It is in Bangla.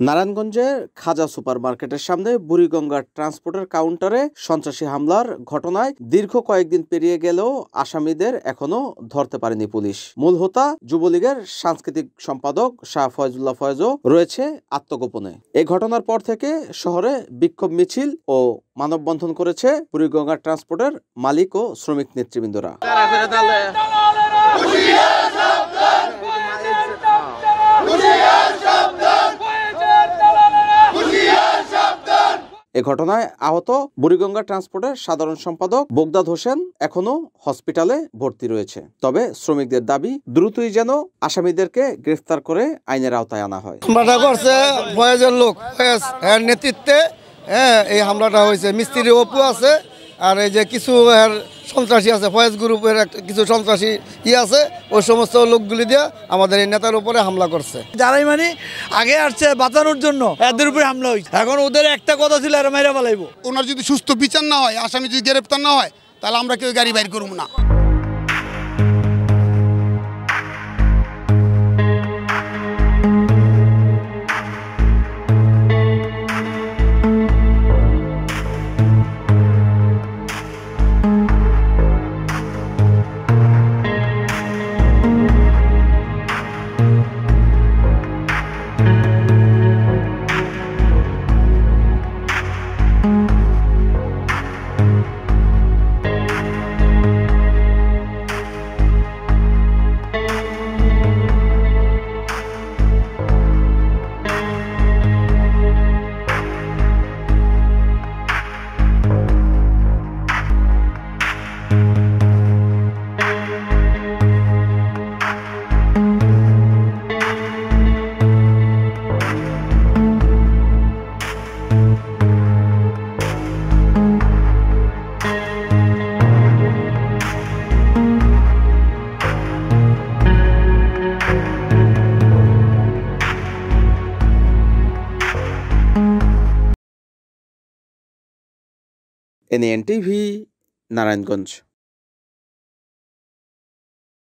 নারায়ণগঞ্জের খাজা সুপারমার্কেটের সামনে বুড়িগঙ্গা ট্রান্সপোর্টের কাউন্টারে সন্ত্রাসী হামলার ঘটনায় দীর্ঘ কয়েকদিন পেরিয়ে গেলেও আসামিদের এখনো ধরতে পারেনি পুলিশ। মূল হোতা যুবলীগের সাংস্কৃতিক সম্পাদক শাহ ফয়জুল্লাহ ফয়জও রয়েছে আত্মগোপনে। এই ঘটনার পর থেকে শহরে বিক্ষোভ মিছিল ও মানববন্ধন করেছে বুড়িগঙ্গা ট্রান্সপোর্টের মালিক ও শ্রমিক নেতৃবৃন্দরা। এ ঘটনায় আহত বুড়িগঙ্গা ট্রান্সপোর্টের সাধারণ সম্পাদক বোগদাদ হোসেন এখনো হসপিটালে ভর্তি রয়েছে। তবে শ্রমিকদের দাবি দ্রুতই যেন আসামিদেরকে গ্রেফতার করে আইনের আওতায় আনা হয়। হামলাটা করছে ফয়েজের লোক, ফয়েজ এর নেতৃত্বে এই হামলাটা হয়েছে। মিস্ত্রি অপু আছে আর এই যে কিছু সন্ত্রাসী আছে, ফয়েজ গ্রুপের কিছু সন্ত্রাসী আছে, ওই সমস্ত লোকগুলি দিয়ে আমাদের এই নেতার উপরে হামলা করছে। যারাই মানে আগে আসছে বাঁচানোর জন্য এদের উপরে হামলা হয়েছে। এখন ওদের একটা কথা ছিল আর মেরে ফেলাইবো। ওনার যদি সুস্থ বিচার না হয়, আসামি যদি গ্রেপ্তার না হয়, তাহলে আমরা কেউ গাড়ি বাইর করবো না। NAN TV, Narayanganj.